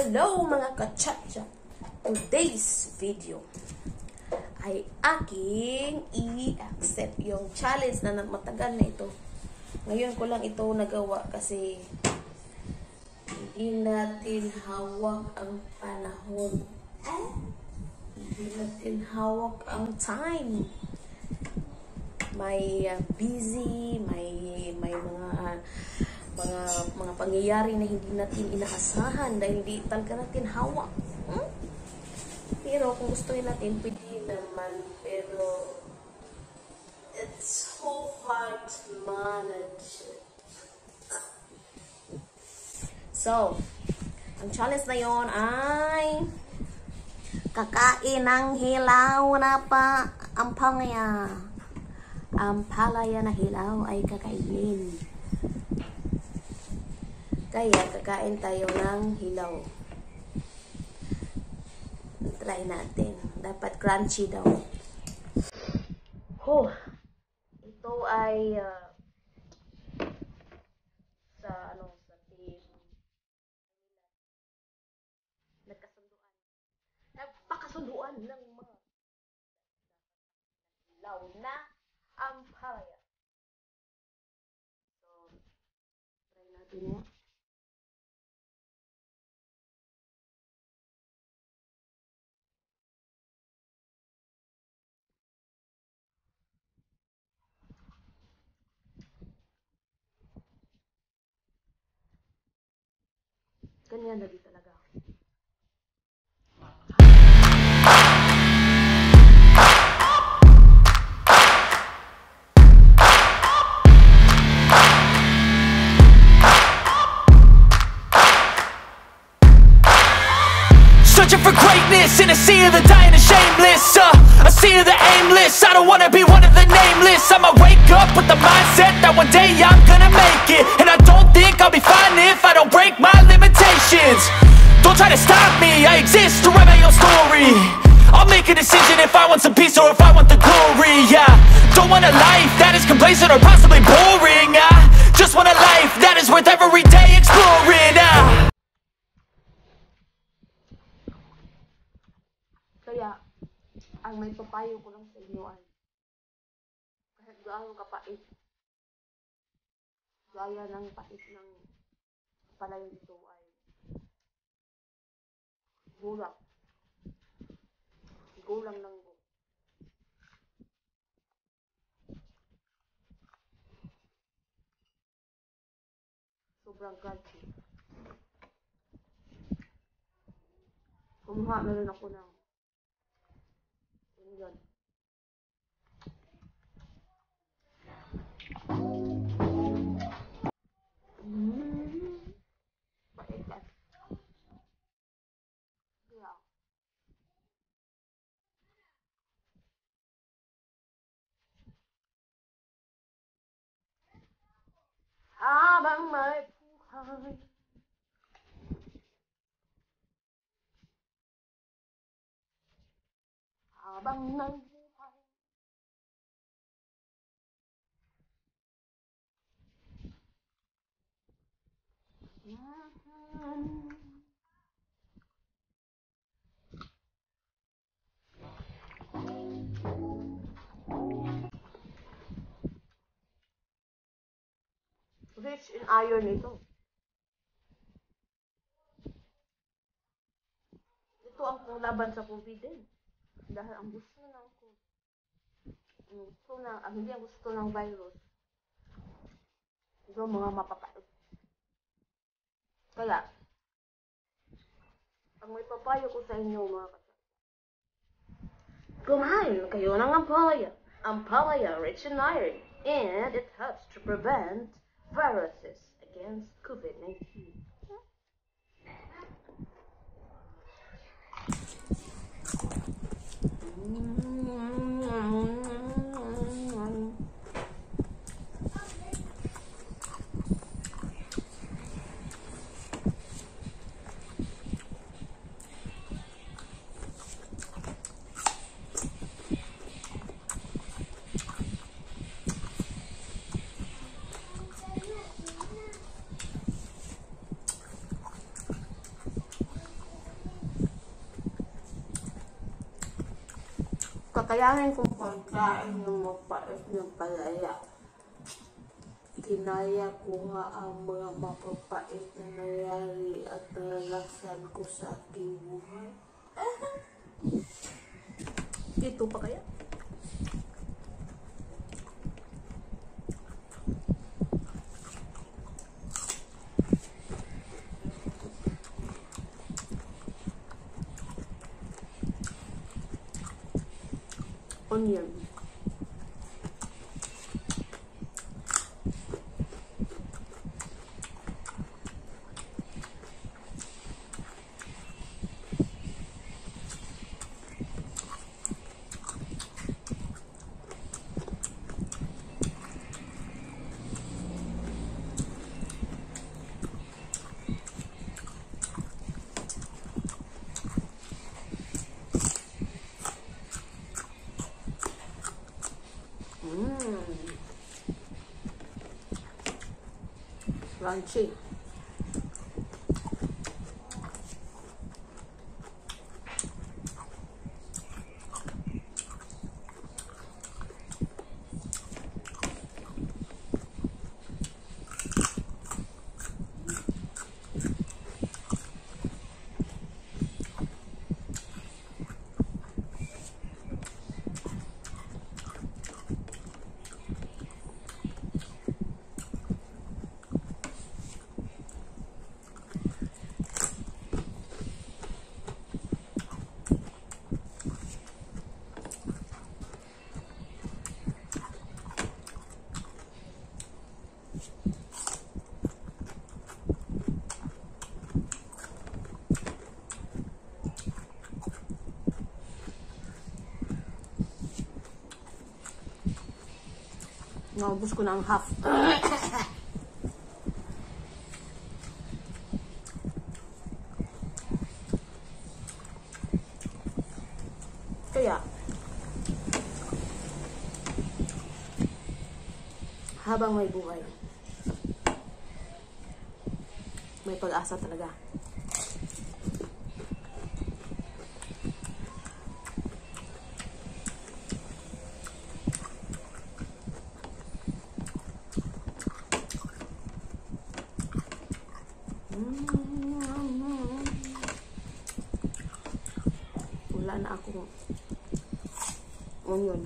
Hello mga kachacha! Today's video ay aking i-accept yung challenge na matagal na ito. Ngayon ko lang ito nagawa kasi hindi natin hawak ang panahon. Hindi natin hawak ang time. May busy, may mga pangyayari na hindi natin inaasahan dahil hindi talaga natin hawak. Pero kung gusto natin, pwede naman. Pero it's so hard to manage. So, ang challenge na yon ay kakain ng hilaw na pa ampalaya. Ampalaya na hilaw ay kakainin. Kaya kakain tayo ng hilaw. Try natin. Dapat crunchy daw. Ito ay sa team. Nagpakasunduan ng mga hilaw na ampalaya. So, try natin yan. Ganyan lagi talaga. Searching for greatness in a sea of the dying and shameless, a sea of the aimless. I don't wanna be one of the nameless. I'ma wake up with the mindset that one day I'm gonna make it, and I don't think I'll be fine if I don't break my limitations. Don't try to stop me, I exist to write my own story. I'll make a decision if I want some peace or if I want the glory. Yeah, don't want a life that is complacent or possibly boring. I just want a life that is worth every day exploring. Kaya, ang may papayo ko lang sa inyo ay kahit gaano kapait, gaya ng pait ng palayan ito ay gulang ng sobrang crunchy. Kumuha na rin ako ng yun. Bait yan. Yeah. Habang may buhay, habang nagbuhay, rich in iron ito. Ito ang panglaban sa COVID din. Dahil ang gusto ng virus, ito mga mapapait. Kaya, ang may papayo ko sa inyo mga kapatid, kumain kayo ng ampalaya. Ampalaya rich in iron, and it helps to prevent viruses against COVID-19. kakayanin kong pagkain ng mapait ng palaya. Kinaya ko nga ang mga mapapait na nangyari at naranasan ko sa aking buhay. Ito pa kaya? Onion. Crunchy. Naubos ko na ang half. Kaya, habang may buhay, may pag-asa talaga. Wala na akong onion.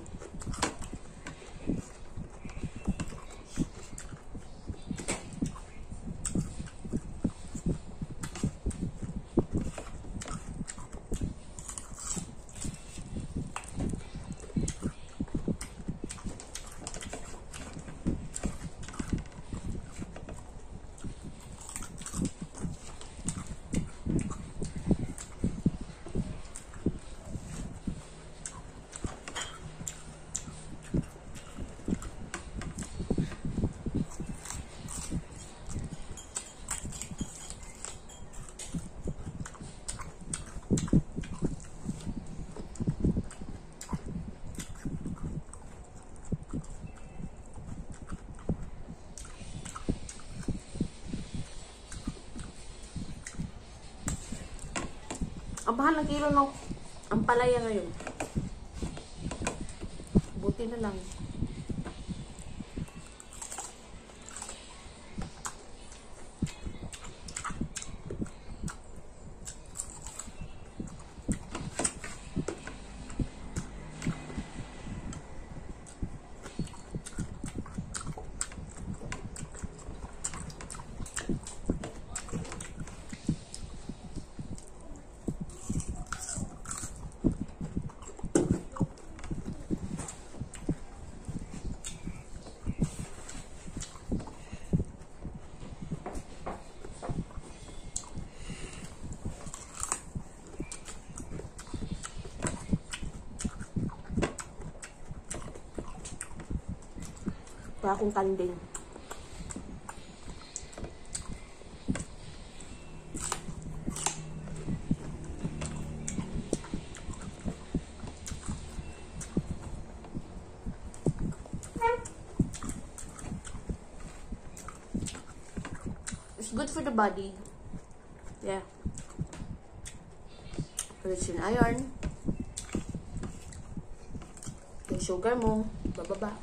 Ang mahal ng kilo ng ampalaya ngayon. Buti na lang. Para akong kanding. It's good for the body. Yeah. Rich in iron. Yung sugar mo, bababa.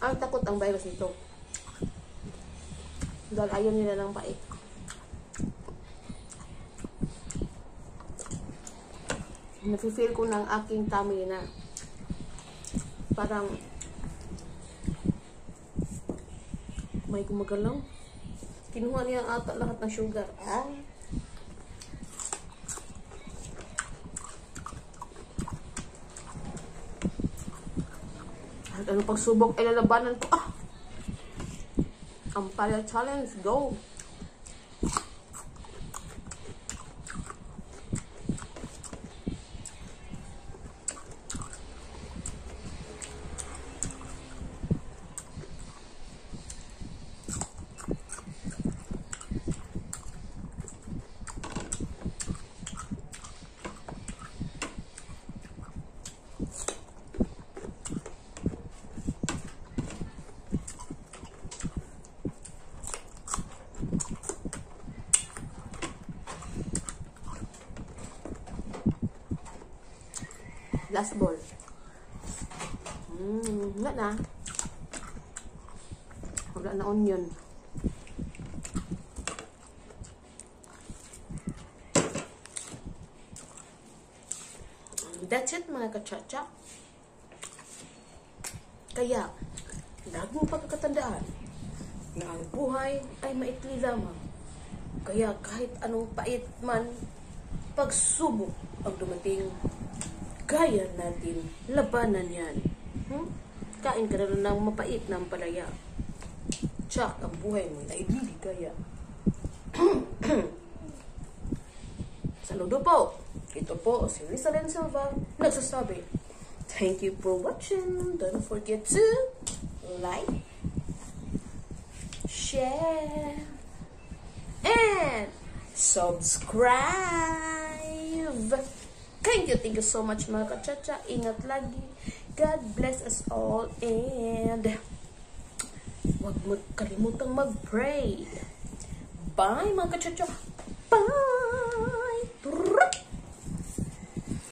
Ang takot ang virus nito. Dahil ayaw nila ng pait. Nafe-feel ko ng aking tummy na parang may gumagalaw. Kinuha niya ata lahat ng sugar. At ano pagsubok ay lalabanan ko. Ang Ampalaya Challenge, go! Last ball. Wala na. Wala na onion. That's it mga kachacha. Kaya, lagi mong pagkakatandaan na ang buhay ay maikli lamang. Kaya kahit anong pait man, pagsubok ang dumating, kaya natin labanan yan. Kain ka na lang ng mapait na ampalaya. Tsak, ang buhay mo na ibibigaya. Saludo po. Ito po si Rizalyn Silva nagsasabi, thank you for watching. Don't forget to like, share, and subscribe. Thank you so much mga kachacha. Ingat lagi. God bless us all. And huwag mo kalimutang mag-pray. Bye mga kachacha. Bye!